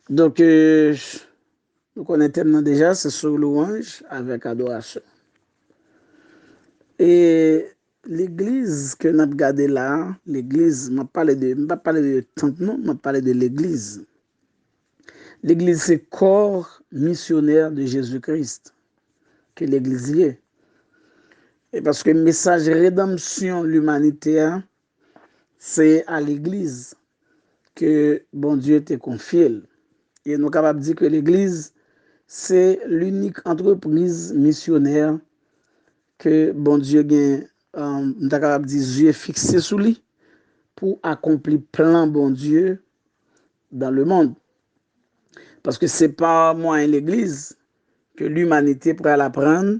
Donc, nous connaissons tellement déjà, c'est sur louange avec adoration. Et l'église que nous avons regardée là, l'église, je ne pas parler de tente, non, je parler de l'église. L'église, c'est le corps missionnaire de Jésus-Christ, que l'église y est. Et parce que le message rédemption l'humanité, c'est à l'église que bon Dieu t'a confié. Et nous sommes capables de dire que l'église, c'est l'unique entreprise missionnaire que bon Dieu gagne, nous sommes capables de dire Dieu fixé sous lui pour accomplir plein bon Dieu dans le monde. Parce que c'est pas moi et l'église que l'humanité pourrait l'apprendre.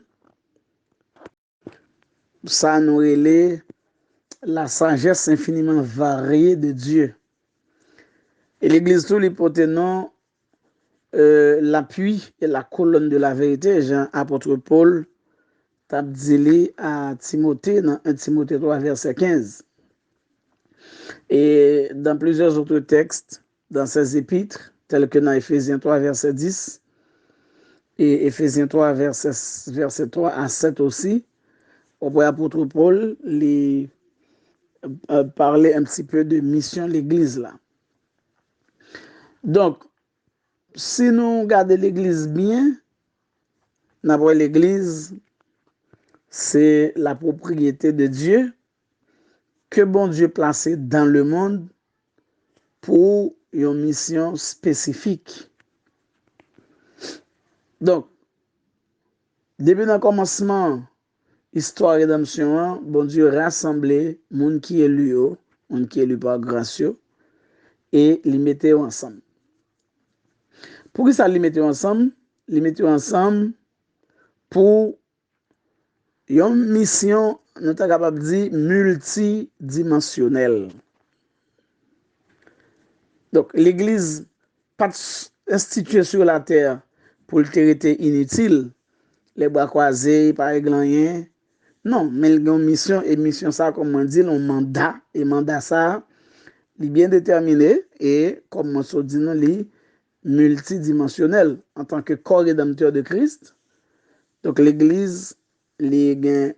Ça nous relève la sagesse infiniment variée de Dieu. Et l'église tout les porte non l'appui et la colonne de la vérité. Jean apôtre Paul t'a dit à Timothée dans 1 Timothée 3 verset 15. Et dans plusieurs autres textes, dans ses épîtres, tels que dans Éphésiens 3 verset 10 et Éphésiens 3 verset 3 à 7 aussi, on voit apôtre Paul les parler un petit peu de mission de l'église là. Donc, si nous regardons l'église bien, d'abord l'église, c'est la propriété de Dieu que bon Dieu placé dans le monde pour une mission spécifique. Donc, depuis le commencement, histoire rédemption, bon Dieu rassemblé monde qui est élu, monde qui est élu par grâce, et les mettait ensemble. Pour que ça les mettait ensemble? Les mettait ensemble pour une mission, nous sommes capables de dire, multidimensionnelle. Donc, l'Église, pas instituée sur la terre pour le traiter inutile, les bras croisés, pas rien. Non, mais il y a une mission, et mission ça, comme on dit, un mandat, et mandat ça, il est bien déterminé, et comme on se dit, il est multidimensionnel en tant que corps rédempteur de Christ. Donc, l'Église, il y a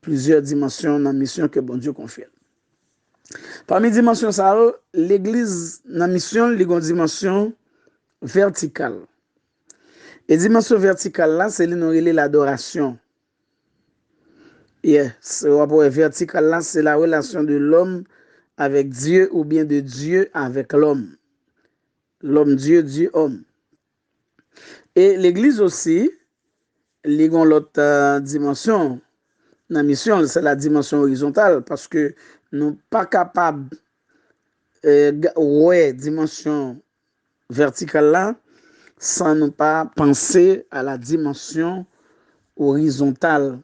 plusieurs dimensions dans la mission que bon Dieu confie. Parmi les dimensions, l'Église, dans la mission, il y a une dimension verticale. Et dimension verticale, là, c'est l'adoration. Ce rapport vertical, là, c'est la relation de l'homme avec Dieu ou bien de Dieu avec l'homme. L'homme, Dieu, Dieu, homme. Et l'Église aussi, il y a l'autre dimension. La mission, c'est la dimension horizontale parce que nous ne sommes pas capables ouais, dimension verticale là sans ne pas penser à la dimension horizontale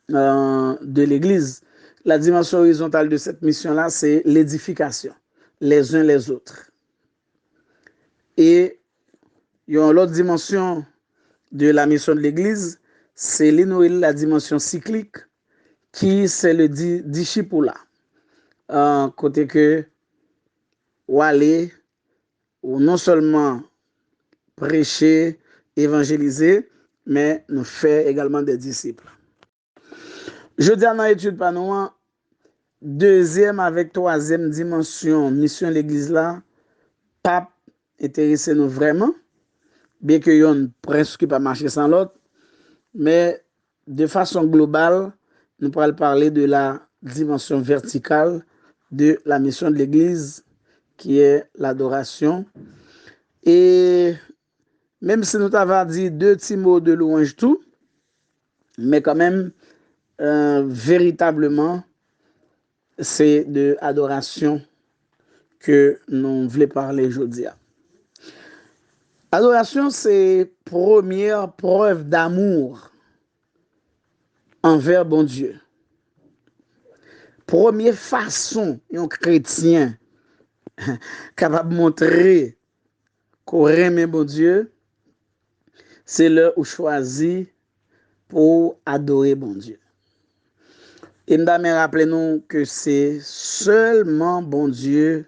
de l'Église. La dimension horizontale de cette mission-là, c'est l'édification, les uns les autres. Et il y a l'autre dimension de la mission de l'Église, c'est la dimension cyclique, qui c'est le discipulat. Côté que ou aller ou non seulement prêcher, évangéliser, mais nous faire également des disciples. Je dis dans l'étude par nous, deuxième avec troisième dimension, mission de l'église là, pas intéressé nous vraiment, bien que yon presque pas marché sans l'autre, mais de façon globale, nous pourrons parler de la dimension verticale de la mission de l'église, qui est l'adoration. Et même si nous avons dit deux petits mots de louange tout, mais quand même, véritablement, c'est de adoration que nous voulons parler aujourd'hui. Adoration, c'est première preuve d'amour envers bon Dieu. Première façon un chrétien capable de montrer qu'on aime bon Dieu, c'est l'heure où choisit pour adorer bon Dieu. Et nous devons rappeler nous que c'est seulement bon Dieu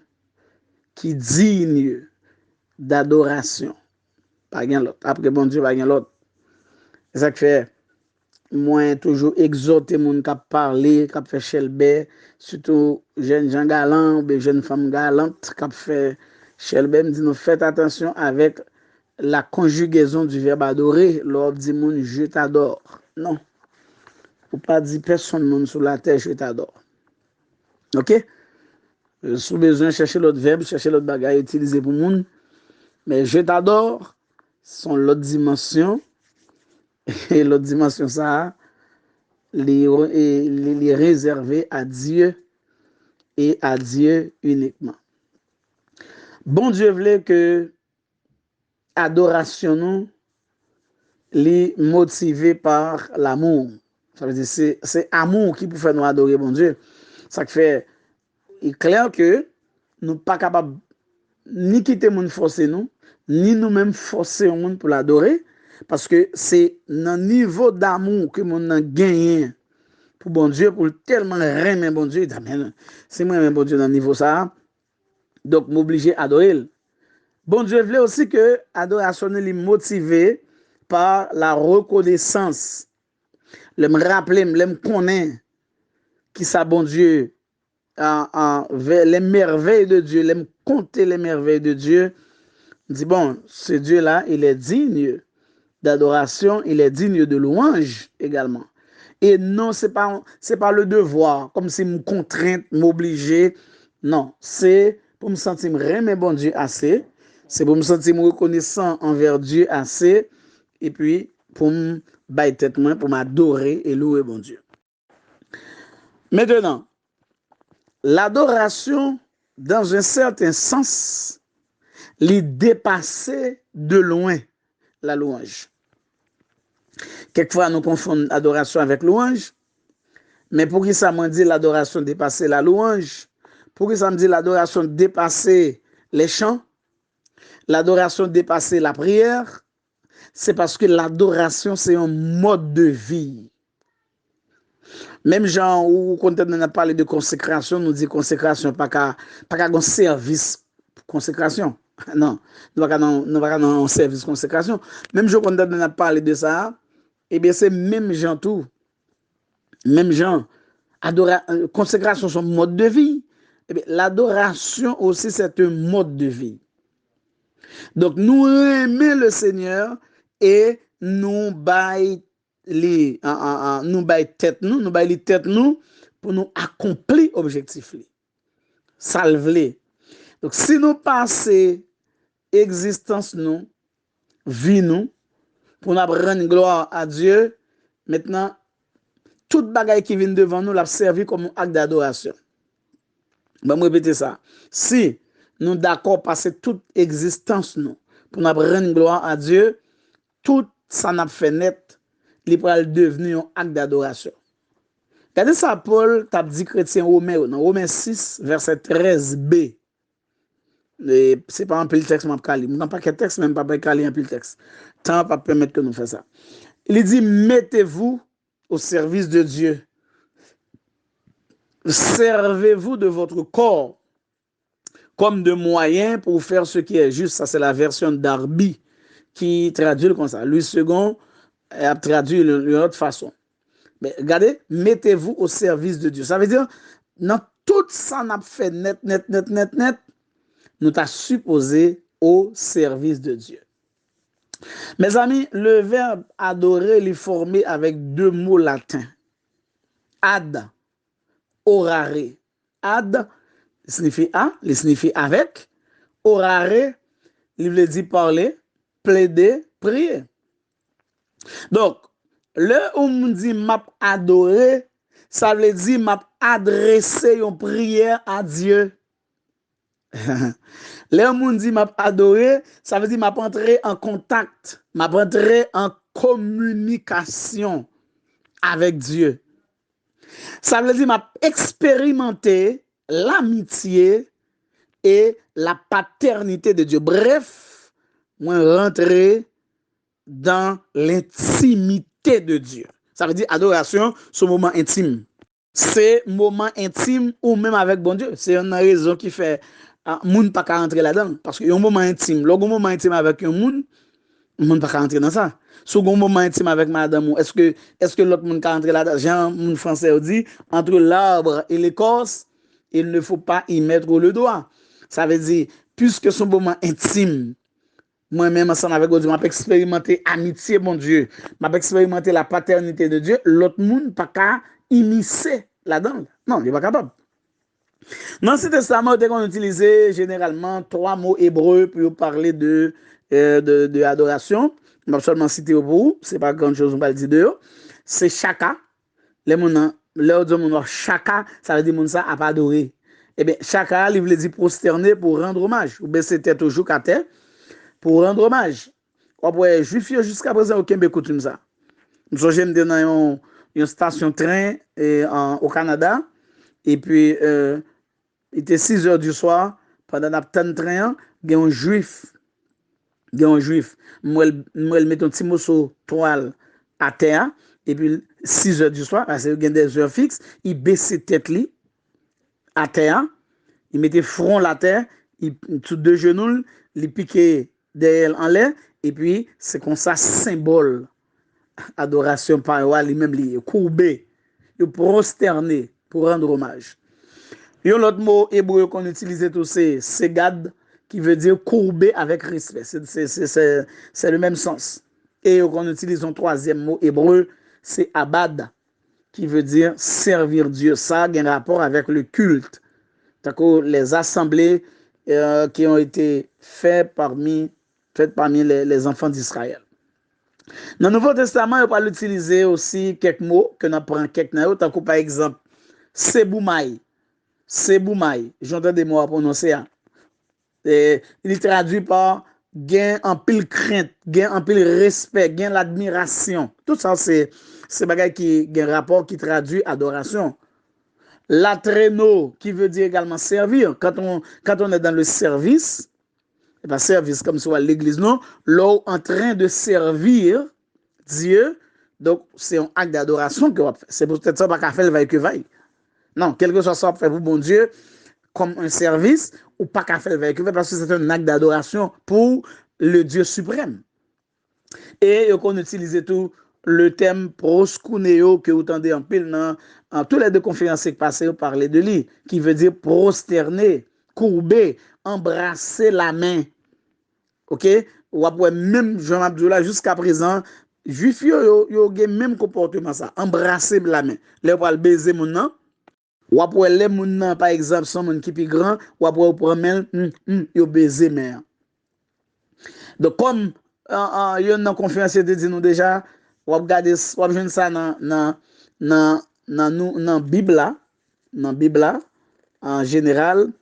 qui digne d'adoration. Pas rien l'autre. Après bon Dieu, pas rien l'autre. C'est ça que fait. Moi, toujours exhorter moun qui parler, qui fait chelbe, surtout jeunes gens galants, ou jeunes femmes galantes qui fait chelbe, me dit nous faites attention avec la conjugaison du verbe adorer, lors dit moun je t'adore. Non. Faut pas dire personne moun sur la terre je t'adore. OK? Sous besoin chercher l'autre verbe, chercher l'autre bagage utilisé pour moun, mais je t'adore sont l'autre dimension et l'autre dimension ça les réserver à Dieu et à Dieu uniquement. Bon Dieu voulait que adoration nous les motivé par l'amour. Ça veut dire c'est amour qui peut faire nous adorer bon Dieu. Ça fait il est clair que nous pas capable ni quitter moun forcer nous, ni nous-mêmes forcer au monde pour l'adorer parce que c'est dans niveau d'amour que mon a gagné pour bon Dieu, pour tellement aimer bon Dieu, c'est moi même bon Dieu dans le niveau ça. Donc m'obliger à adorer. Bon Dieu voulait aussi que adoration est motivée par la reconnaissance. Le me rappeler, le me connaître qui ça bon Dieu les merveilles de Dieu, les me compter les merveilles de Dieu. Dit bon, ce Dieu là, il est digne d'adoration, il est digne de louange également. Et non, c'est pas le devoir, comme si me contrainte, m'obliger. Non, c'est pour me sentir aimer bon Dieu assez. C'est pour me sentir reconnaissant envers Dieu assez. Et puis, pour me bailler tête moi, pour m'adorer et louer bon Dieu. Maintenant, l'adoration, dans un certain sens, les dépasser de loin la louange. Quelquefois, nous confondons adoration avec louange. Mais pour qui ça me dit l'adoration dépasser la louange? Pour qui ça me dit l'adoration dépasser les chants? L'adoration dépasser la prière? C'est parce que l'adoration, c'est un mode de vie. Même gens où quand on a parlé de consécration, nous dit consécration, pas qu'un service consécration. Non, nous pas dans un service consécration. Même gens quand on a parlé de ça, eh bien c'est même gens tout. Même gens, consécration son mode de vie. Eh bien, l'adoration aussi c'est un mode de vie. Donc nous aimons le Seigneur et nous baillons nous baillons tête nous pour nous accomplir objectif li. Salve. Donc si nous passons existence nous, vie nous pour nous rendre gloire à Dieu, maintenant toute bagaille qui vient devant nous l'a servi comme un acte d'adoration. Je vais répéter ça. Si nous d'accord passer toute existence nous pour nous rendre gloire à Dieu, tout ça n'a fait net, il va devenir un acte d'adoration. Regardez ça, Paul t'a dit chrétien Romain, dans Romains 6, verset 13b. C'est pas un peu le texte, je ne pas quel texte, même pas un peu le texte. Tant pas permettre que nous fassions ça. Il dit, mettez-vous au service de Dieu. Servez-vous de votre corps comme de moyens pour faire ce qui est juste. Ça, c'est la version d'Arby qui traduit comme ça. Louis II a traduit d'une autre façon. Mais regardez, mettez-vous au service de Dieu. Ça veut dire, dans tout ça, on a fait net, nous t'a supposé au service de Dieu. Mes amis, le verbe adorer est formé avec deux mots latins. Ad, orare. Ad signifie à, il signifie avec. Orare, il veut dire parler, plaider, prier. Donc, le on dit m'a adoré, ça veut dire m'a adressé une prière à Dieu. Le on dit m'a adoré, ça veut dire m'a entré en contact, m'a entré en communication avec Dieu. Ça veut dire m'a expérimenté l'amitié et la paternité de Dieu. Bref, moi rentrer dans l'intimité de Dieu. Ça veut dire adoration, ce moment intime. C'est moment intime ou même avec bon Dieu. C'est une raison qui fait Moun pas qu'à rentrer là-dedans. Parce qu'il y a un moment intime. Le moment intime avec un moun, moun pas qu'à rentrer dans ça. Si un moment intime avec madame, est-ce que l'autre moun qu'à rentrer là-dedans? Jean, moun français dit, entre l'arbre et l'écorce, il ne faut pas y mettre le doigt. Ça veut dire, puisque son moment intime, moi-même, ensemble avec Dieu, je vais expérimenter amitié, mon Dieu. Je vais expérimenter la paternité de Dieu. L'autre monde pas qu'à immiscer là-dedans. Non, il n'est pas capable. Dans l'Ancien Testament, on utilisait généralement 3 mots hébreux pour parler de adoration. Je vais seulement citer pour vous. Ce n'est pas grand chose, on va le dire de eux. C'est chaka. Les gens disent chaka, ça veut dire que ça n'a pas adoré. Eh bien, chaka, il veut dire prosterner pour rendre hommage. Ou baisser tête au jour à terre pour rendre hommage. Après, juif jusqu'à présent, aucun ne coutume ça. Nous sommes dans une station train au Canada. Et puis, il était 6 heures du soir. Pendant la train, il y a un juif. Moi, je mets un petit morceau toile à terre. Et puis, 6 heures du soir, parce qu'il y a des heures fixes, il baissait tête à terre. Il mettait front à terre. Sous 2 genoux, il piquait derrière en l'air. Et puis, c'est comme ça, symbole. Adoration par lui-même, il courbé. Il prosterné pour rendre hommage. Il y a un autre mot hébreu qu'on utilisait tous, c'est segad, qui veut dire courber avec respect. C'est le même sens. Et on utilise un troisième mot hébreu, c'est abad, qui veut dire servir Dieu. Ça a un rapport avec le culte. Les assemblées qui ont été faites parmi les enfants d'Israël. Dans le Nouveau Testament, on peut utiliser aussi quelques mots que nous apprenons quelques mots, par exemple, seboumaï. Seboumaï, j'entends des mots à prononcer. Il est traduit par gain en pile crainte, gain en pile respect, gain l'admiration. Tout ça, c'est bagay qui a un rapport qui traduit adoration. Latreno, qui veut dire également servir. Quand on est dans le service, et pas service comme soit l'église, non, là, en train de servir Dieu, donc c'est un acte d'adoration que vous faites. C'est peut-être ça, pas qu'à faire le vaille que vaille. Non, quel que soit ça, fait vous, bon Dieu, comme un service, ou pas qu'à faire le vaille que vaille, parce que c'est un acte d'adoration pour le Dieu suprême. Et on utilise tout le thème proskuneo que vous entendez en pile dans toutes les deux conférences qui passent, vous parlez de lui, qui veut dire prosterner, courber, embrasser la main. Ok? Ou après, même Jean Abdullah, jusqu'à présent, juif, yo a même comportement ça, embrasser la main. Là, on baiser mon nom. Ou après, les moun par exemple, son moun qui est grand, ou après, on prend main, yo baiser main. Donc, comme il y a une conférence de dit nous déjà, ou regarder, ou jouer ça dans Bible, en général,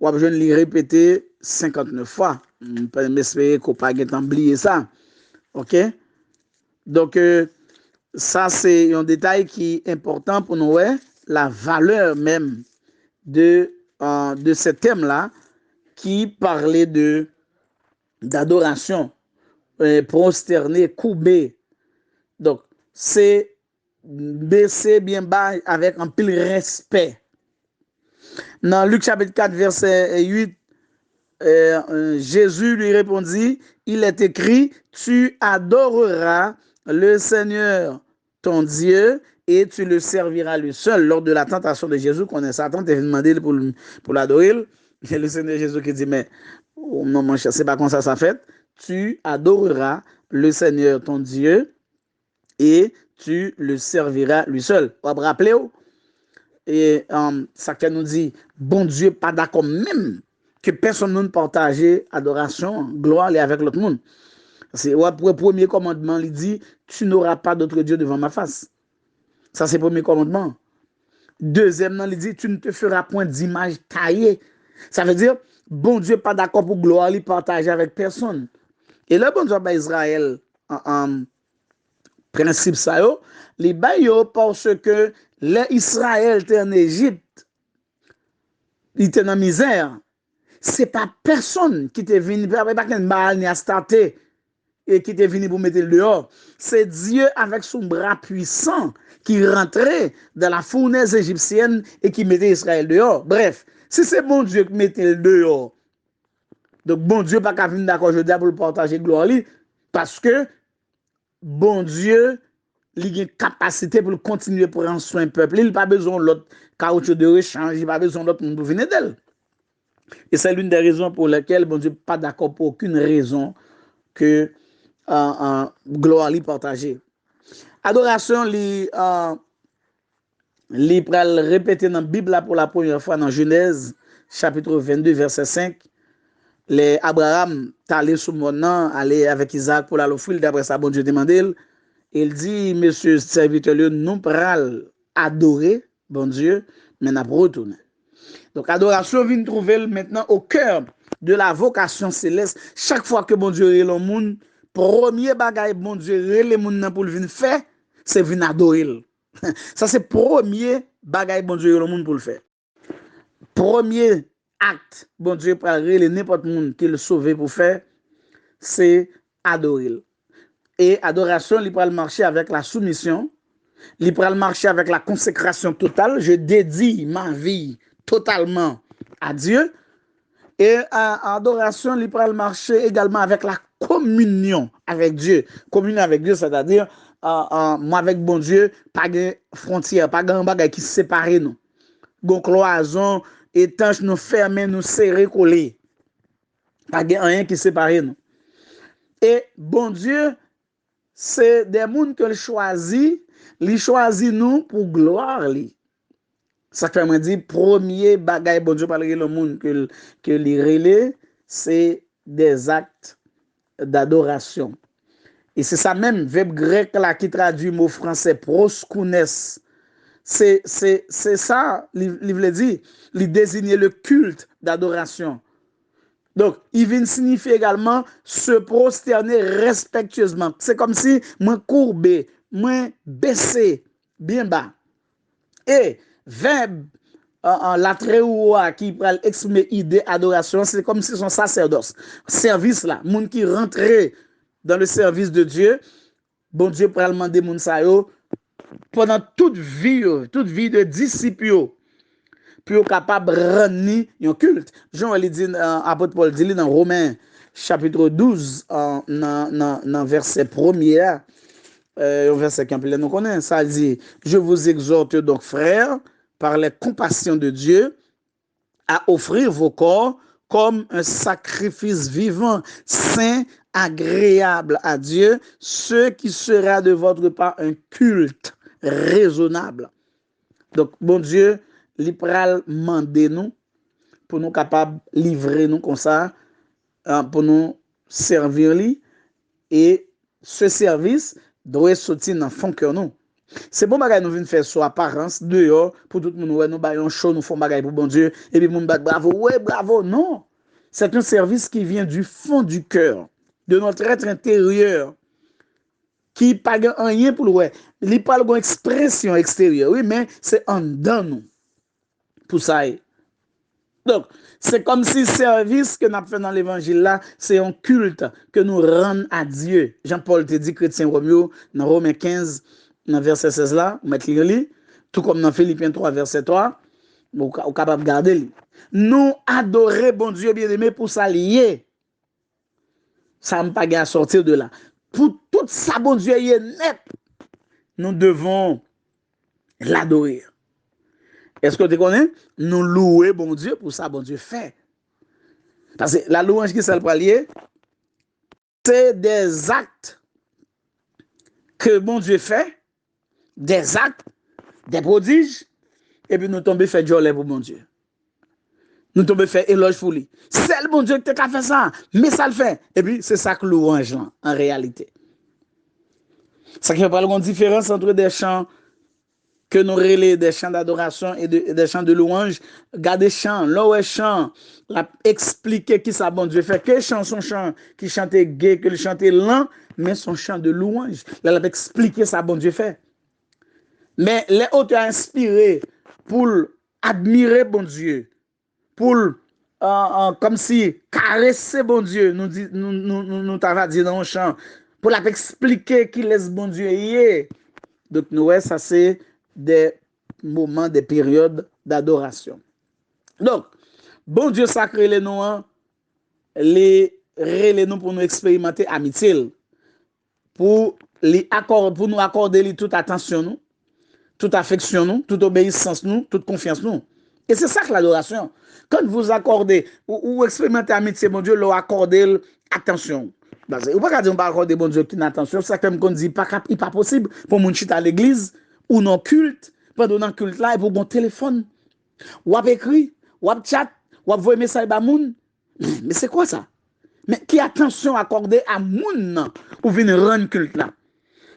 ou jouer le répéter 59 fois. Je peux m'espérer qu'on pas oublier ça. OK? Donc, ça, c'est un détail qui est important pour nous, la valeur même de ce thème-là qui parlait d'adoration, prosterner, courber. Donc, c'est baisser bien bas avec un pile respect. Dans Luc chapitre 4, verset 8, Jésus lui répondit, il est écrit, tu adoreras le Seigneur, ton Dieu, et tu le serviras lui seul. Lors de la tentation de Jésus, qu'on est Satan, tu as demandé pour l'adorer. Et le Seigneur Jésus qui dit, mais non, mon cher, c'est pas comme ça fait. Tu adoreras le Seigneur, ton Dieu, et tu le serviras lui seul. Vous vous rappelez? Et ça qui nous dit, bon Dieu, pas d'accord même que personne ne partage adoration, gloire avec l'autre monde. C'est le premier commandement, il dit, tu n'auras pas d'autre Dieu devant ma face. Ça, c'est le premier commandement. Deuxièmement, il dit, tu ne te feras point d'image taillée. Ça veut dire, bon Dieu, pas d'accord pour gloire, il partager avec personne. Et là, bon Dieu, Israël, en principe, ça, les baillots, parce que l'Israël était en Égypte, il était dans la misère. C'est pas personne qui t'est venu, pas qu'un mal ni à starter et qui t'est venu pour mettre le dehors. C'est Dieu avec son bras puissant qui rentrait dans la fournaise égyptienne et qui mettait Israël dehors. Bref, Si c'est bon Dieu qui mette le dehors, donc bon Dieu pas qu'à venir d'accord je dis pour le partager gloire li, parce que bon Dieu il a une capacité pour continuer pour prendre soin du peuple. Il n'a pas besoin de l'autre caoutchouc de rechange, il n'a pas besoin de l'autre monde pour venir d'elle. Et c'est l'une des raisons pour lesquelles bon Dieu n'est pas d'accord pour aucune raison que gloire li partagée. Adoration li pral répéter dans la Bible pour la première fois dans Genèse chapitre 22 verset 5. Les Abraham t'allé sous mon nom, aller avec Isaac pour la l'offrir d'après ça bon Dieu demandé. Il dit monsieur serviteur nous pral adorer bon Dieu mais n'a pas retourner. Donc adoration vient trouver maintenant au cœur de la vocation céleste. Chaque fois que bon Dieu est le monde, premier bagage bon Dieu le monde pour venir faire, c'est venir adorer. Ça c'est premier bagage bon Dieu le monde pour le faire. Premier acte bon Dieu pour aller n'importe monde qui le sauver pour faire, c'est adorer. Et adoration, il peut marcher avec la soumission, il peut marcher avec la consécration totale. Je dédie ma vie totalement à Dieu. Et adoration, il peut marcher également avec la communion avec Dieu. Communion avec Dieu, c'est-à-dire, moi avec bon Dieu, pas de frontière, pas de bagage qui sépare nous. Gon cloison, étanche, nous fermer, nous serrer, coller. Pas de rien qui sépare nous. Et bon Dieu, c'est des gens que choisit nous pour gloire li. Ça fait moi dire premier bagay bon Dieu parler le monde que li relé, c'est des actes d'adoration. Et c'est ça même verbe grec là qui traduit mot français proskounes. C'est ça, il veut dire, il désigne le culte d'adoration. Donc, il vient signifier également se prosterner respectueusement. C'est comme si moi courbé, moi baissé, bien bas. Et verbe la très haut qui peut exprimer idée adoration, c'est comme si son sacerdoce, service là, monde qui rentrait dans le service de Dieu, bon Dieu peut demander moun sa yo pendant toute vie de disciple pour capable rendre un culte. Jean il dit apôtre Paul dit dans Romains chapitre 12 dans verset 1er verset qu'on nous connaît, ça dit je vous exhorte donc frères par les compassions de Dieu à offrir vos corps comme un sacrifice vivant, saint, agréable à Dieu, ce qui sera de votre part un culte raisonnable. Donc bon Dieu li pral mande nous pour nous capables livrer nous comme ça pour nous servir lui et ce service doit sortir dans fond cœur nous. C'est bon bagay nous vinn faire sur apparence dehors pour tout le monde ouais nous baillons chaud nous font bagay pour bon Dieu et puis moun bat bravo ouais bravo non. C'est un service qui vient du fond du cœur, de notre être intérieur qui pas rien pour le ouais. Il pas une expression extérieure oui mais c'est en dedans nous. Pour ça. Donc, c'est comme si le service que nous avons fait dans l'évangile là, c'est un culte que nous rendons à Dieu. Jean-Paul te dit, chrétien Roméo, dans Romains 15, dans verset 16 là, vous mettez le tout comme dans Philippiens 3, verset 3, vous êtes capable de garder. Nous adorer bon Dieu bien-aimé pour s'allier. Ça ne pas à sortir de là. Pour tout ça, bon Dieu est net, nous devons l'adorer. Est-ce que tu connais? Nous louer bon Dieu pour ça, bon Dieu fait. Parce que la louange qui s'est liée, c'est des actes que bon Dieu fait, des actes, des prodiges, et puis nous tombons faire jolie pour bon Dieu. Nous tombons faire éloge pour lui. C'est le bon Dieu qui a fait ça, mais ça le fait. Et puis c'est ça que louange là, en réalité. Ça qui fait pas une différence entre des chants que nous relais des chants d'adoration et des chants de louange, gardez chants, l'eau chant, la expliquer qui ça bon Dieu fait, que chant son chant qui chantait gai, que le chantait lent, mais son chant de louange, là la expliquer ça bon Dieu fait. Mais les autres inspirés pour admirer bon Dieu, pour comme si caresser bon Dieu, nous t'avons dit dans le chant, pour la expliquer qui laisse bon Dieu y est. Donc nous ça c'est des moments, des périodes d'adoration. Donc, Bon Dieu sacré les nous, les relais nous pour nous expérimenter amitié, pour nous accorder toute attention nous, toute affection nous, toute obéissance nous, toute confiance nous. Et c'est ça que l'adoration. Quand vous accordez ou expérimentez amitié, mon Dieu, leur accordez attention. Vous ne pouvez pas dire qu'on va accorder bon Dieu qui n'a attention. C'est comme qu'on dit, il n'est pas possible pour mon chita à l'église ou non culte, pendant un culte là, et pour mon téléphone, ou à écrit, ou à chat, ou à envoyer message à moun. Mais c'est quoi ça? Mais qui attention accordée à moun pour venir rendre culte là?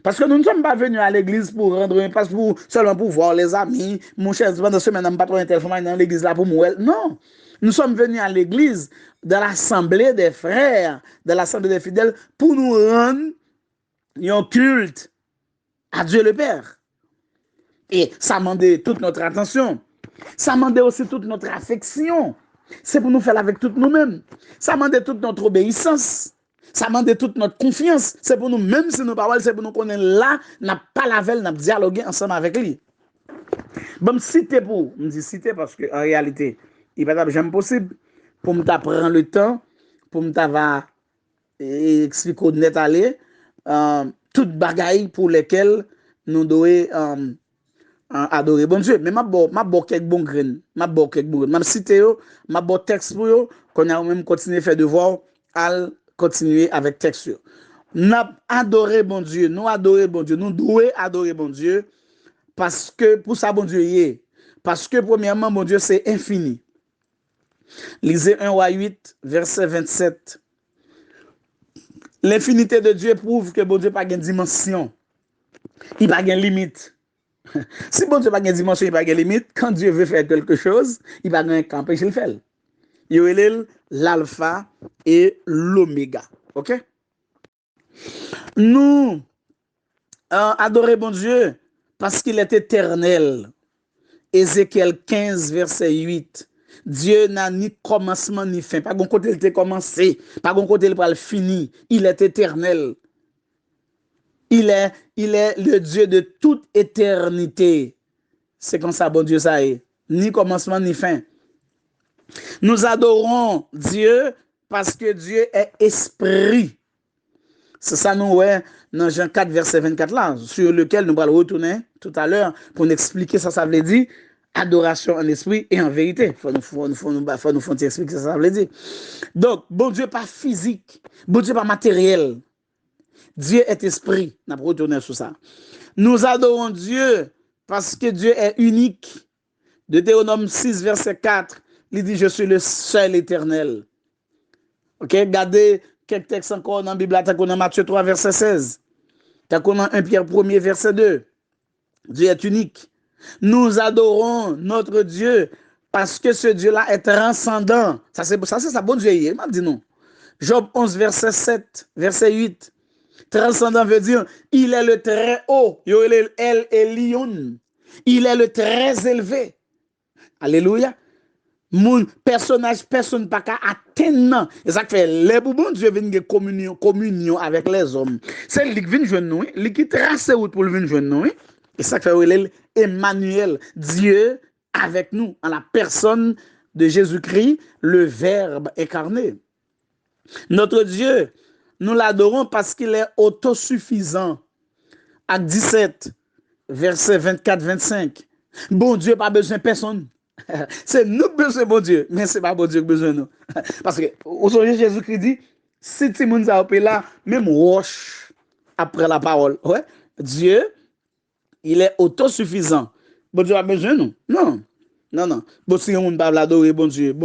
Parce que nous ne sommes pas venus à l'église pour rendre un passe pour seulement pour voir les amis. Mon cher, pendant semaine, on n'a pas trop un téléphone dans l'église là pour mourir. Non. Nous sommes venus à l'église de l'assemblée des frères, de l'assemblée des fidèles, pour nous rendre un culte à Dieu le Père. Et ça demandait toute notre attention. Ça demandait aussi toute notre affection. C'est pour nous faire avec toutes nous-mêmes. Ça demandait toute notre obéissance. Ça demande toute notre confiance. C'est pour nous, même si nous parlons, c'est pour nous qu'on est là, n'a pas la veille, n'a dialogué ensemble avec lui. Bon, citer pour, je dis citer parce qu'en réalité, il n'est pas jamais possible pour me prendre le temps, pour me expliquer où net aller, toutes bagailles pour lesquelles nous devons adorer bon Dieu. Mais ma bo quelques bons graines, ma bo quelques bons graines. Même citer, ma bo texte pour eux, qu'on a même continué à faire devoir, à continuer avec texte. Nous adorons bon Dieu, nous adorons bon Dieu, nous devons adorer bon Dieu parce que pour ça bon Dieu y est. Parce que premièrement, bon Dieu c'est infini. Lisez 1 roi 8, verset 27. L'infinité de Dieu prouve que bon Dieu n'a pas de dimension. Il n'a pas de limite. Si bon Dieu n'a pas de dimension, il n'a pas de limite, quand Dieu veut faire quelque chose, il n'a pas de camp, il le fait. Il est l'alpha et l'oméga. OK? Nous adorons bon Dieu parce qu'il est éternel. Ézéchiel 15, verset 8. Dieu n'a ni commencement ni fin. Pas bon côté il était commencé, pas bon côté il va le fini. Il est éternel. Il est le Dieu de toute éternité. C'est comme ça, bon Dieu, ça est. Ni commencement ni fin. Nous adorons Dieu parce que Dieu est esprit. C'est ça, nous, ouais, dans Jean 4, verset 24, là, sur lequel nous allons retourner tout à l'heure pour nous expliquer ça veut dire adoration en esprit et en vérité. Il faut nous expliquer ça veut dire. Donc, bon Dieu pas physique, bon Dieu pas matériel. Dieu est esprit. Nous allons retourner sur ça. Nous adorons Dieu parce que Dieu est unique. Deutéronome 6, verset 4, il dit, je suis le seul éternel. Ok, regardez quelques textes encore dans la Bible, dans Matthieu 3, verset 16. Dans 1 Pierre 1, verset 2. Dieu est unique. Nous adorons notre Dieu parce que ce Dieu-là est transcendant. Ça, c'est ça, bon Dieu. Il m'a dit non. Job 11, verset 7, verset 8. Transcendant veut dire, il est le très haut. El Elyon. Il est le très élevé. Alléluia. Mon personnage, personne pas qu'à atteindre. Et ça fait, les bon Dieu viennent communion avec les hommes. C'est lui qui vient joindre nous, lui qui trace route pour venir joindre nous. Et ça fait, Emmanuel, Dieu avec nous, en la personne de Jésus-Christ, le Verbe incarné. Notre Dieu, nous l'adorons parce qu'il est autosuffisant. Acte 17, verset 24-25. Bon Dieu, pas besoin de personne. C'est nous qui besoin de bon Dieu, mais ce n'est pas bon Dieu qui besoin de nous. Parce que, aujourd'hui, Jésus-Christ dit, si tu es là, même roche après la parole. Ouais? Dieu, il est autosuffisant. Bon Dieu a besoin de nous. Non. Bon, si on ne peut pas adorer bon Dieu,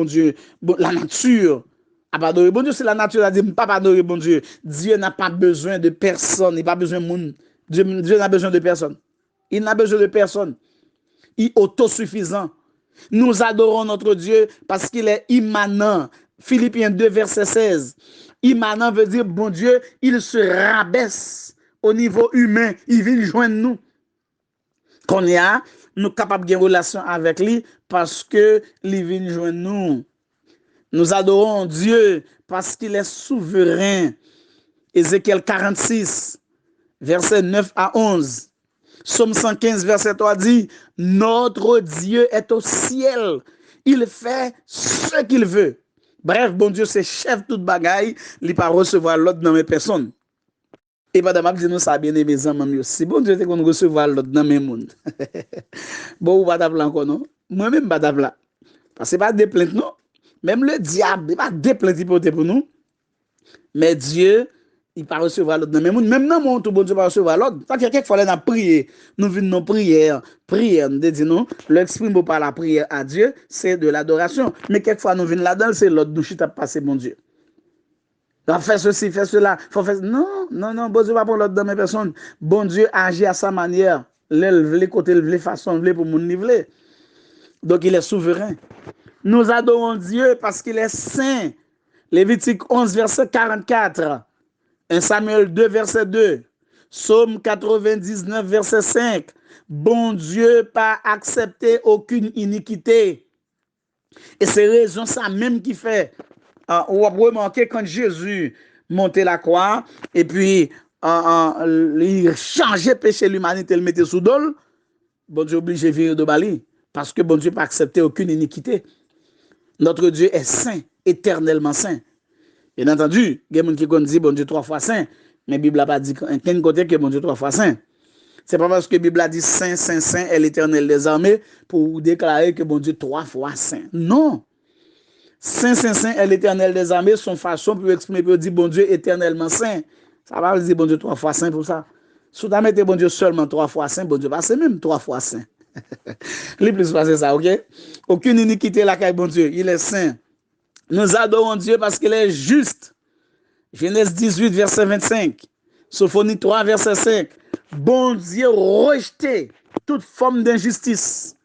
la nature a pas adoré bon Dieu, c'est la nature a dit, pas adorer bon Dieu. Dieu n'a pas besoin de personne, il n'a pas besoin de monde. Dieu n'a besoin de personne. Il n'a besoin de personne. Il est autosuffisant. Nous adorons notre Dieu parce qu'il est immanent. Philippiens 2, verset 16. Immanent veut dire, bon Dieu, il se rabaisse au niveau humain. Il vient joindre nous. Qu'on y a, nous capables de une relation avec lui parce que il vient joindre nous. Nous adorons Dieu parce qu'il est souverain. Ézéchiel 46, verset 9 à 11. Psaume 115, verset 3 dit, notre Dieu est au ciel. Il fait ce qu'il veut. Bref, bon Dieu, c'est chef toute bagaille, il pas recevoir l'autre dans mes personnes. Et pas de dire nous ça bien aimé mes amis. Si bon Dieu te qu'on recevoir l'autre dans mes monde. Bon, ou pas d'appeler encore non. Moi-même pas d'appeler. Parce que c'est pas des plaintes non. Même le diable, il pas des plaintes pour nous. Mais Dieu, il ne pas recevoir l'autre. Même dans mon tout bon Dieu pas recevoir l'autre. Parce que quelquefois, on a prié. Nous venons nos prières. Prière, nous disons non. L'exprime par la prière à Dieu, c'est de l'adoration. Mais quelquefois, nous venons là-dedans, c'est l'autre nous qui a passé, mon Dieu. Fais ceci, fais cela. Faut faire... Non, non, non. Bon Dieu va pour l'autre dans mes personnes. Bon Dieu agit à sa manière. Les côtés, les façons, pour mon niveau. Donc, il est souverain. Nous adorons Dieu parce qu'il est saint. Lévitique 11, verset 44. 1 Samuel 2, verset 2. Psaume 99, verset 5. Bon Dieu, pas accepté aucune iniquité. Et c'est raison ça même qui fait. On va remarquer quand Jésus montait la croix et puis il changeait péché l'humanité, il mettait sous dol. Bon Dieu obligé de virer de Bali parce que bon Dieu pas accepté aucune iniquité. Notre Dieu est saint, éternellement saint. Bien entendu, il y a des gens qui disent bon Dieu 3 fois saint, mais la Bible n'a pas dit qu'un côté que bon Dieu 3 fois saint. C'est pas parce que la Bible a dit saint, saint, saint est l'éternel des armées pour déclarer que bon Dieu 3 fois saint. Non. Saint, saint, saint est l'éternel des armées, son façon pour exprimer, pour dire bon Dieu éternellement saint. Ça va dire bon Dieu 3 fois saint pour ça. Si tu mettez bon Dieu seulement 3 fois saint, bon Dieu va c'est même 3 fois saint. Les plus c'est ça, ok? Aucune iniquité là qu'avec bon Dieu, il est saint. Nous adorons Dieu parce qu'il est juste. Genèse 18, verset 25. Sophonie 3, verset 5. Bon Dieu rejeté toute forme d'injustice.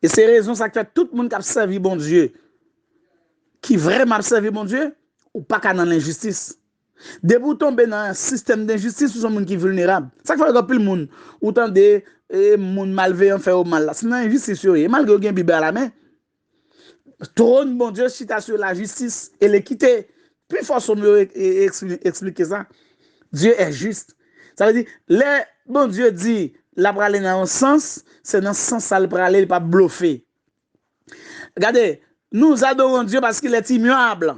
Et c'est raison ça que tout le monde qui a servi bon Dieu, qui vraiment servi bon Dieu, ou pas qu'à dans l'injustice. Dès que vous tombez dans un système d'injustice, vous êtes un monde qui est vulnérable. Ça fait que plus le monde, autant de monde malveillant fait au mal. C'est une injustice, malgré que vous avez une Bible à la main. Trône, bon Dieu, chita sur la justice et l'équité. Plus fort, on mieux expliquer ça. Dieu est juste. Ça veut dire, le bon Dieu dit, la prale dans un sens, c'est dans ce sens ça le prale, il n'est pas bluffé. Regardez, nous adorons Dieu parce qu'il est immuable.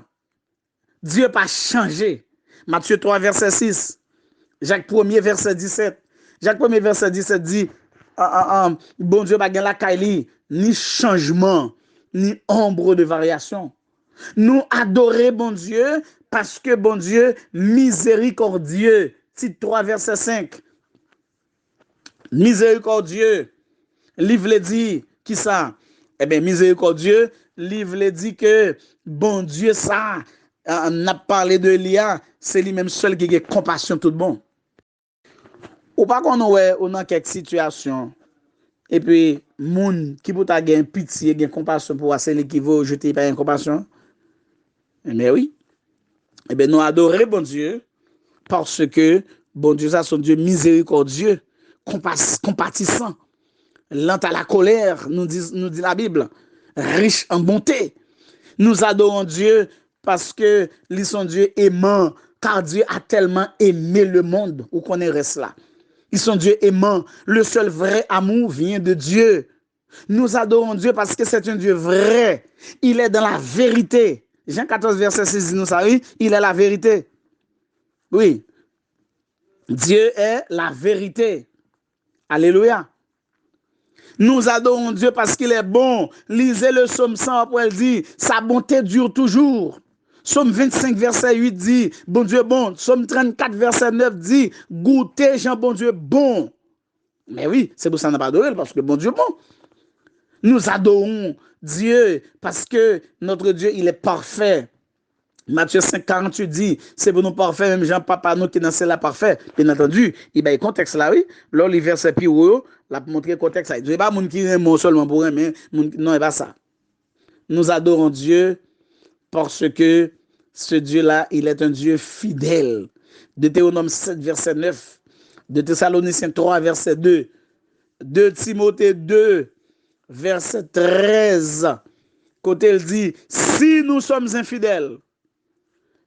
Dieu n'a pas changé. Matthieu 3, verset 6. Jacques 1er, verset 17. Jacques 1er, verset 17 dit, bon Dieu n'a pas la caille, ni changement, ni ombre de variation. Nous adorons bon Dieu parce que bon Dieu miséricordieux. Titre 3, verset 5. Miséricordieux. Livre dit qui ça? Eh bien, miséricordieux, livre dit que bon Dieu ça, on a parlé de Elia, c'est lui-même seul qui a compassion tout bon. Ou pas qu'on a dans quelques situations, et puis, moun qui peut avoir pitié, avoir compassion pour celui qui veut jeter par une compassion. Mais oui. Eh bien, nous adorons bon Dieu parce que bon Dieu, ça, son Dieu miséricordieux, compatissant, lent à la colère, nous dit la Bible, riche en bonté. Nous adorons Dieu parce que lui, son Dieu aimant, car Dieu a tellement aimé le monde, où qu'on reste là. Ils sont Dieu aimant. Le seul vrai amour vient de Dieu. Nous adorons Dieu parce que c'est un Dieu vrai. Il est dans la vérité. Jean 14, verset 6 dit nous ça, oui, il est la vérité. Oui. Dieu est la vérité. Alléluia. Nous adorons Dieu parce qu'il est bon. Lisez le psaume 100 après elle dit, sa bonté dure toujours. Psaume 25, verset 8 dit, bon Dieu bon. Psaume 34, verset 9 dit, goûtez, Jean, bon Dieu bon. Mais oui, c'est pour ça qu'on n'a pas adoré, parce que bon Dieu bon. Nous adorons Dieu parce que notre Dieu, il est parfait. Matthieu 5, 48 dit, c'est pour nous parfaits, même Jean, papa, nous qui dans la parfait. Bien entendu, il y a un contexte là, oui. Là, les versets plus haut, là, pour montrer le contexte là. Il n'y a pas de gens qui aiment seulement pour eux, mais non, il pas ça. Nous adorons Dieu parce que ce Dieu-là, il est un Dieu fidèle. Deutéronome 7, verset 9. De Thessaloniciens 3, verset 2. De Timothée 2, verset 13. Côté il dit, si nous sommes infidèles,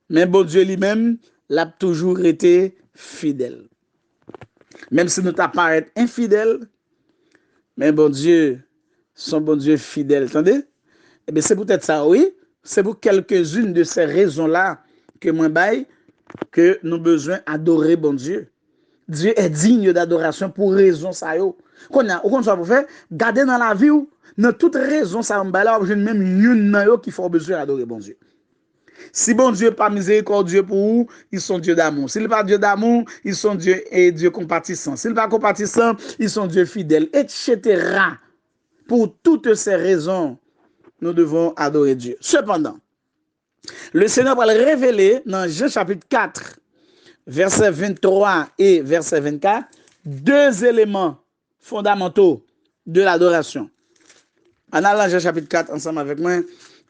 mais bon Dieu lui-même l'a toujours été fidèle. Même si nous t'apparaît infidèles, mais bon Dieu, son bon Dieu fidèle. Attendez? Eh bien, c'est peut-être ça, oui. C'est pour quelques-unes de ces raisons-là que moi, que nous avons besoin d'adorer bon Dieu. Dieu est digne d'adoration pour raison ça yo. Qu'on a, qu'on soit pour faire, garder dans la vie ou, dans toute raison ça me là, je même une nan yo qui font besoin d'adorer bon Dieu. Si bon Dieu pas miséricordieux pour vous, ils sont Dieu d'amour. S'il pas Dieu d'amour, ils sont Dieu et Dieu compatissant. S'il pas compatissant, ils sont Dieu fidèle, etc. Pour toutes ces raisons, nous devons adorer Dieu. Cependant, le Seigneur va le révéler dans Jean chapitre 4, verset 23 et verset 24, deux éléments fondamentaux de l'adoration. En allant Jean chapitre 4 ensemble avec moi,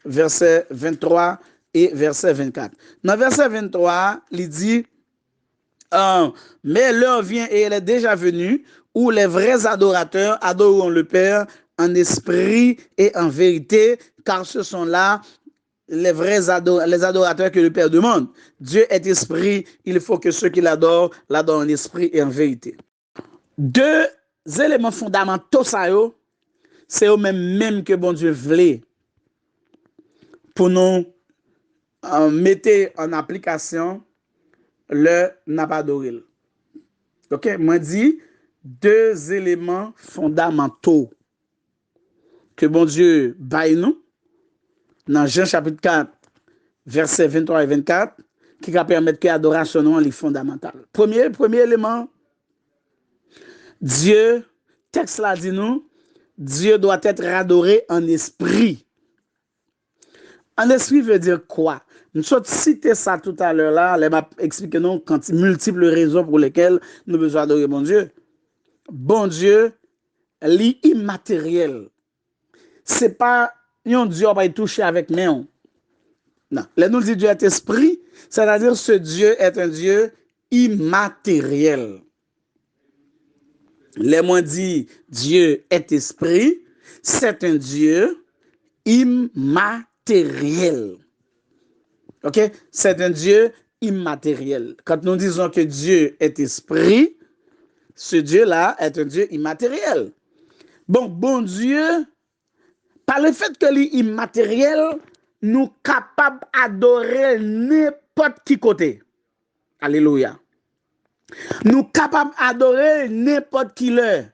verset 23 et verset 24. Dans verset 23, il dit, mais l'heure vient et elle est déjà venue où les vrais adorateurs adoreront le Père en esprit et en vérité, car ce sont là les vrais adorateurs que le Père demande. Dieu est esprit, il faut que ceux qui l'adorent en esprit et en vérité. Deux éléments fondamentaux, ça c'est eux même que bon Dieu voulait pour nous mettre en application le n'a pas adoré. Ok, moi dit deux éléments fondamentaux que bon Dieu baille nous dans Jean chapitre 4, versets 23 et 24, qui va permettre que l'adoration est fondamentale. Premier élément, Dieu, texte là dit nous, Dieu doit être adoré en esprit. En esprit veut dire quoi? Nous avons cité ça tout à l'heure là, elle m'a expliqué nous quand multiples raisons pour lesquelles nous besoin adorer bon Dieu. Bon Dieu, l'immatériel. C'est pas un Dieu qui va toucher avec nous. Non. Là, nous dit Dieu est esprit, c'est-à-dire ce Dieu est un Dieu immatériel. Les mots dit Dieu est esprit, c'est un Dieu immatériel. Ok? C'est un Dieu immatériel. Quand nous disons que Dieu est esprit, ce Dieu-là est un Dieu immatériel. Bon Dieu, par le fait que est immatériel, nous capables d'adorer n'importe qui côté. Alléluia. Nous capables d'adorer n'importe qui l'heure.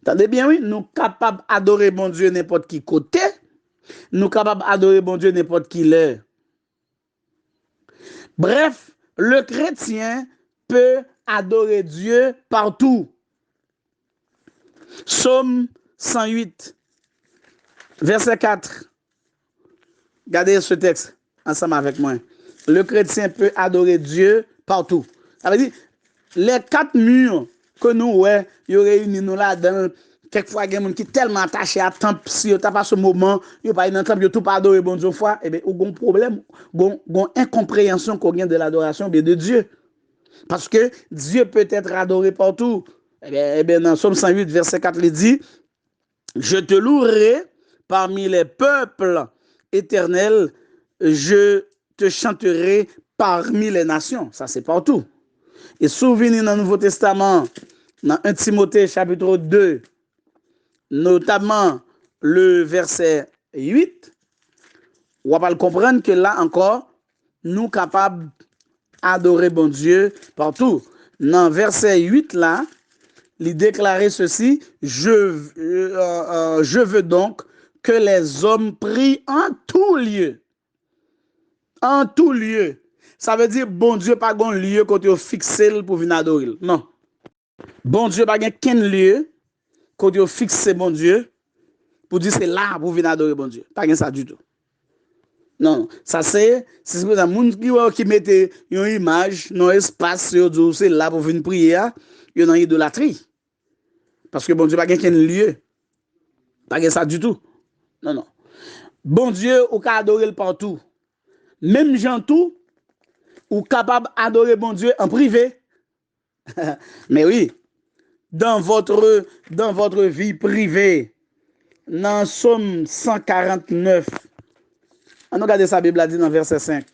Attendez bien, oui, nous capables d'adorer bon Dieu n'importe qui côté. Nous capables d'adorer bon Dieu n'importe qui l'heure. Bref, le chrétien peut adorer Dieu partout. Psaume 108, verset 4. Regardez ce texte ensemble avec moi. Le chrétien peut adorer Dieu partout. Ça veut dire, les quatre murs que nous, ouais, ils réunissent nous là-dedans. Quelquefois, il y a des gens qui sont tellement attachés à temple, si ils n'ont pas ce moment, ils n'ont pas dans le temple, ils n'ont tout pas adoré bon Dieu, eh bien, ils ont un problème, ils ont une incompréhension qu'on vient de l'adoration de Dieu. Parce que Dieu peut être adoré partout. Eh bien, dans Psaume 108, verset 4, il dit, je te louerai parmi les peuples éternels, je te chanterai parmi les nations. Ça, c'est partout. Et souvenez dans le Nouveau Testament, dans 1 Timothée chapitre 2, notamment le verset 8, on va comprendre que là encore, nous sommes capables d'adorer bon Dieu partout. Dans verset 8 là, il déclarait ceci, je veux donc que les hommes prient en tout lieu. En tout lieu. Ça veut dire, bon Dieu, pas un lieu qu'on te fixé pour venir adorer. Non. Bon Dieu, pas qu'un lieu qu'on te fixé, bon Dieu, pour dire c'est là pour venir adorer, bon Dieu. Pas ça du tout. Non, ça c'est un monde qui mette une image dans l'espace, c'est là pour venir prier, il y a une idolâtrie. Parce que bon Dieu, pas qu'un lieu. Pas ça du tout. Non, non. Bon Dieu, ou ka adorer partout. Même gens tout, ou capable d'adorer bon Dieu en privé. Mais oui, dans votre vie privée, dans Somme 149, on regarde sa Bible a dit dans verset 5.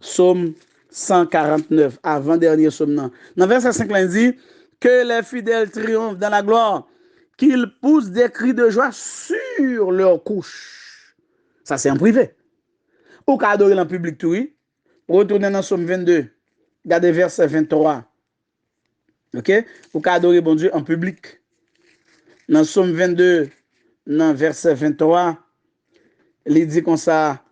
Somme 149, avant-dernier somme. Dans verset 5, il dit que les fidèles triomphent dans la gloire qu'ils poussent des cris de joie sur leur couche. Ça, c'est en privé. Ou qu'à adorer en public, tout, oui. Retournez dans Somme 22. Regardez verset 23. OK? Ou qu'à adorer bon Dieu en public. Dans Somme 22, dans verset 23, il dit comme ça,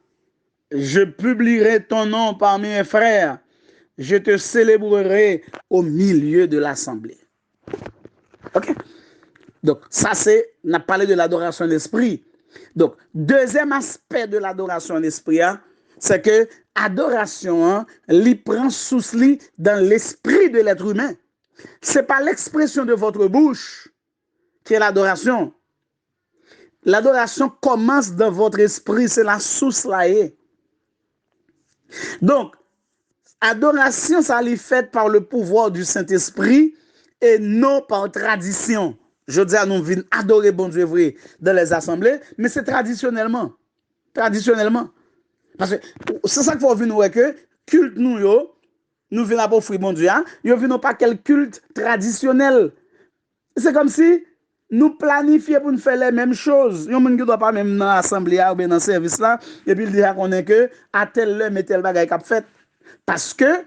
je publierai ton nom parmi mes frères, je te célébrerai au milieu de l'assemblée. OK? Donc, ça c'est, on a parlé de l'adoration d'esprit. Donc, deuxième aspect de l'adoration d'esprit, hein, c'est que adoration, l'y prend sous-lit dans l'esprit de l'être humain. Ce n'est pas l'expression de votre bouche qui est l'adoration. L'adoration commence dans votre esprit, c'est la source là. Donc, adoration, ça est faite par le pouvoir du Saint-Esprit et non par tradition. Je dis à nous, venons adorer bon Dieu vrai dans les assemblées, mais c'est traditionnellement. Traditionnellement. Parce que c'est ça qu'il faut venir voir que culte nous, nous venons pas offrir bon Dieu, nous venons pas quel culte traditionnel. C'est comme si nous planifions pour nous faire les mêmes choses. Il y a des gens qui ne doivent pas même dans l'assemblée ou bien dans le service là, et puis il dit qu'on est que à tel heure, mais tel bagage qu'a fait. Parce que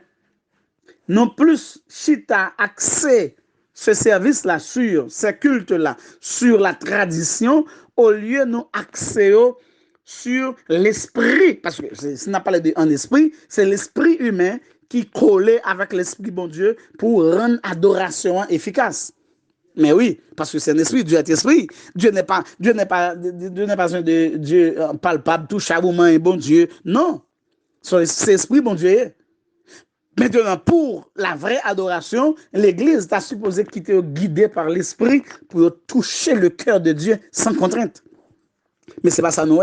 non plus chita accès ce service-là sur ce culte-là, sur la tradition, au lieu de nous accès sur l'esprit. Parce que ce n'a pas un esprit, c'est l'esprit humain qui collait avec l'esprit bon Dieu pour rendre adoration efficace. Mais oui, parce que c'est un esprit, Dieu est esprit. Dieu n'est pas un Dieu palpable, tout charmant et bon Dieu. Non. C'est esprit, bon Dieu. Maintenant, pour la vraie adoration, l'Église t'a supposé qu'il était guidé par l'Esprit pour toucher le cœur de Dieu sans contrainte. Mais ce n'est pas ça, nous.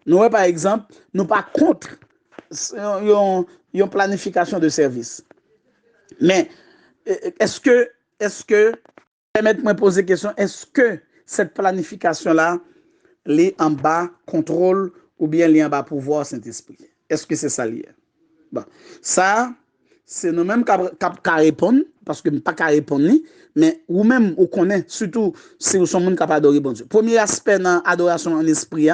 Nous, par exemple, nous pas contre une planification de service. Mais est-ce que, permettez-moi de poser la question, est-ce que cette planification-là, est en bas contrôle ou bien est en bas pouvoir Saint-Esprit? Est-ce que c'est ça lié? Bon, ça, c'est nous-mêmes qui répondre, parce que pas qu'à répondre, mais ou-même, on connaît, surtout si vous sommes capables d'adorer bon Dieu. Premier aspect dans l'adoration en esprit,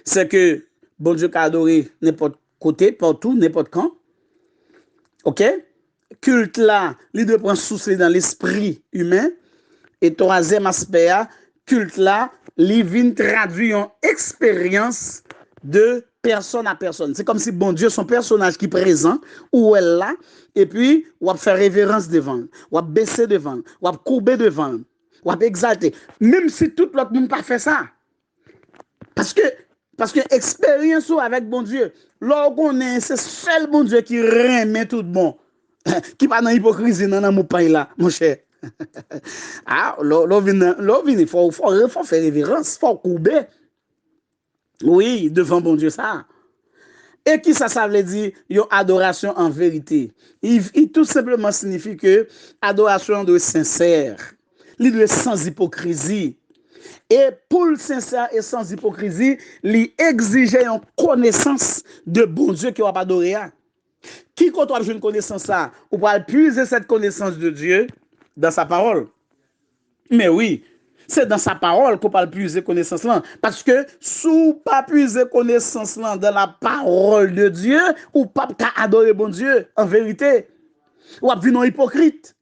c'est que bon Dieu qu'a adoré n'importe côté, partout, n'importe quand. OK? Culte là, il doit prendre souci dans l'esprit humain. Et troisième aspect, culte là, il vient traduire une expérience de personne à personne. C'est comme si bon Dieu, son personnage qui est présent, ou elle là, et puis, on va faire révérence devant, on va baisser devant, on va courber devant, on va exalter. Même si tout l'autre monde n'a pas fait ça. Parce que expérience avec bon Dieu, lorsqu'on est, c'est seul bon Dieu qui remet tout bon. Qui pas dans l'hypocrisie, dans l'amour pas là, mon cher. Ah, il faut faire révérence, il faut courber. Oui, devant bon Dieu, ça. Et qui ça veut dire? Une adoration en vérité. Il tout simplement signifie que adoration doit être sincère. Il doit être sans hypocrisie. Et pour le sincère et sans hypocrisie, il exige une connaissance de bon Dieu qui va pas adorer. Qui quand on a une connaissance ça, on va puiser cette connaissance de Dieu dans sa parole. Mais oui, c'est dans sa parole qu'on peut puiser connaissance là. Parce que si on pas puiser connaissance là dans la parole de Dieu, ou pas adorer bon Dieu en vérité, ou pas venir hypocrite.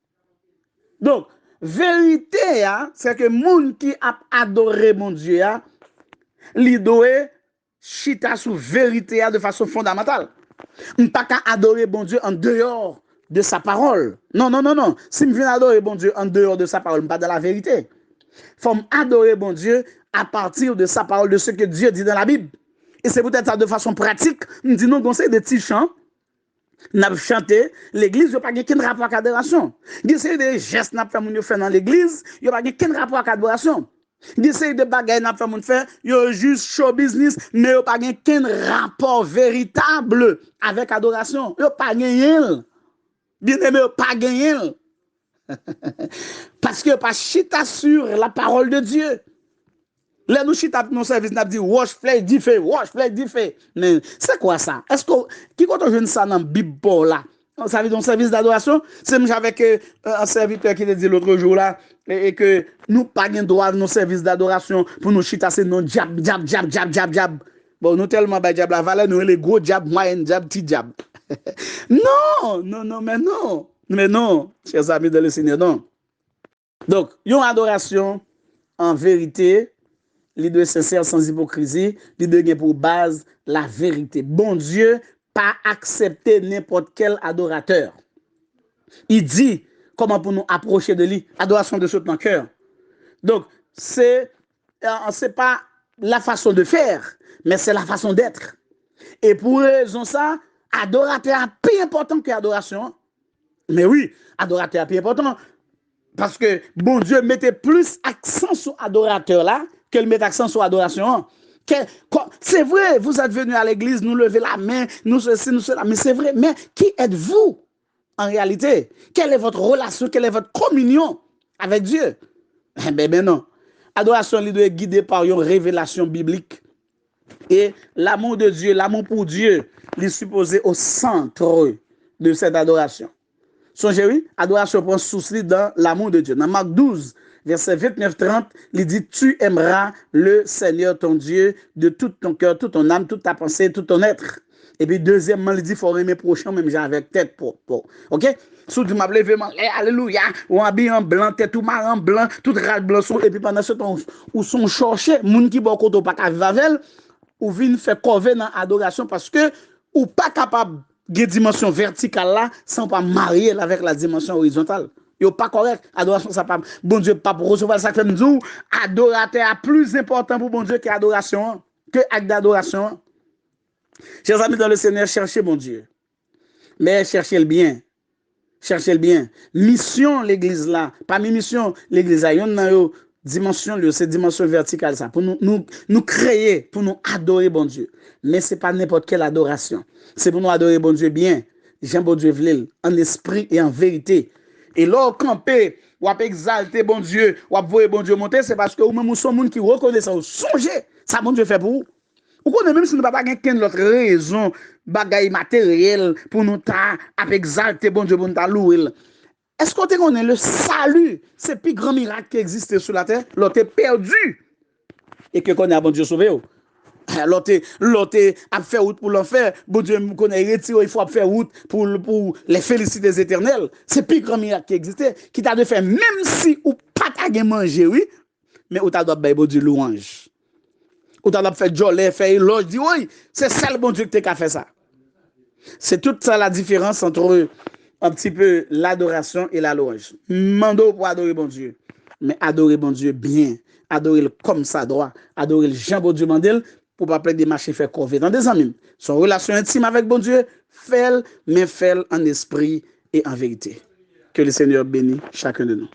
Donc, vérité, c'est que moun qui a adoré mon Dieu, li doit chita sous vérité de façon fondamentale. On ne peut pas adorer bon Dieu en dehors de sa parole. Non, non, non, non. Si je viens adorer bon Dieu en dehors de sa parole, pas dans la vérité. Il faut adorer bon Dieu à partir de sa parole, de ce que Dieu dit dans la Bible. Et c'est peut-être ça de façon pratique. On dit non, conseil des petits chants. N'a chanté, l'église n'a pas aucun rapport avec l'adoration. Il y a des gestes n'a pas fait dans l'église, il n'y a pas aucun rapport avec l'adoration. Il y a des bagages n'a pas fait, il y a juste show business, mais il n'y a pas aucun rapport véritable avec l'adoration. Il n'y a pas gagné. Bien aimé, il n'y a pas gagné. Parce que pas chita sur la parole de Dieu. Là, nous chita dans service, nous dit wash play diffé. Mais c'est quoi ça? Est-ce que qui quand on joue ça dans la Bible là? Ça veut dire un service d'adoration. C'est même avec un serviteur qui te dit l'autre jour là, et que nous pas de droit nos services d'adoration pour nous chitasser non jab. Bon, nous tellement bas diable la valeur, nous les gros jab, moyen jab, petit jab. Non, mais non, chers amis de le Seigneur, non. Donc, une adoration en vérité, l'idée sincère sans hypocrisie, l'idée pour base la vérité. Bon Dieu, pas accepter n'importe quel adorateur. Il dit comment pour nous approcher de lui, adoration de tout notre cœur. Donc, c'est pas la façon de faire, mais c'est la façon d'être. Et pour raison ça, adorateur est plus important que adoration. Mais oui, adorateur est plus important parce que bon Dieu mettait plus accent sur adorateur là qu'elle met accent sur adoration. C'est vrai, vous êtes venu à l'église, nous lever la main, nous ceci, nous cela, mais c'est vrai, mais qui êtes-vous en réalité? Quelle est votre relation, quelle est votre communion avec Dieu? Eh bien non. Adoration doit être guidée par une révélation biblique. Et l'amour de Dieu, l'amour pour Dieu, il est supposé au centre de cette adoration. Songez, oui, adoration prend souci dans l'amour de Dieu. Dans Marc 12, verset 29-30, il dit, tu aimeras le Seigneur ton Dieu de tout ton cœur, toute ton âme, toute ta pensée, tout ton être. Et puis deuxièmement, il dit, il faut aimer prochain, même avec tête propre. Ok? Si tu m'as levé, alléluia, ou habillé en blanc, tête tout marron blanc, tout râle blanc, et puis pendant ce temps, où sont cherchés, moun qui bon côté pas qu'à vivre ou vient faire cover dans l'adoration parce que ou pas capable de dimension verticale là sans pas marier avec la dimension horizontale. Yo pas correct, adoration ça pas bon Dieu pas pour recevoir ça comme nous, adorateur est plus important pour bon Dieu que adoration, que acte d'adoration. Chers amis dans le Seigneur, cherchez bon Dieu. Mais cherchez le bien. Cherchez le bien. Mission l'église là, pas mission l'église là, yon dimension, c'est dimension verticale ça, pour nous créer, pour nous adorer bon Dieu. Mais ce n'est pas n'importe quelle adoration. C'est pour nous adorer bon Dieu bien, j'aime bon Dieu v'lil, en esprit et en vérité. Et là, camper, ou à exalter bon Dieu, ou à voir bon Dieu monter, c'est parce que vous même sommes monde qui reconnaît ça, songez, ça bon Dieu fait pour vous. Ou qu'on même si nous n'avons pas qu'une autre raison, bagaille matériel pour nous exalter bon Dieu, pour nous louer. Est-ce qu'on connaît le salut? C'est le plus grand miracle qui existe sur la terre. L'autre est perdu. Et que connaît bon Dieu sauvé. L'autre a fait route pour l'enfer. Bon Dieu me connaît retiré, il faut faire route pour les félicités éternelles. C'est le plus grand miracle qui existe. Qui t'a de faire, même si ou pas qu'à manger, oui, mais ou t'a de faire bon Dieu louange. Ou t'a de faire jolie, faire éloge, dit oui, c'est ça le bon Dieu qui t'a fait ça. C'est toute ça la différence entre un petit peu l'adoration et la louange. Mando pour adorer bon Dieu. Mais adorer bon Dieu bien. Adorer comme ça doit. Adorer le Jean bon Dieu mandel pour pas plein de marcher faire corvée dans des amis. Son relation intime avec bon Dieu, fait mais fait en esprit et en vérité. Que le Seigneur bénisse chacun de nous.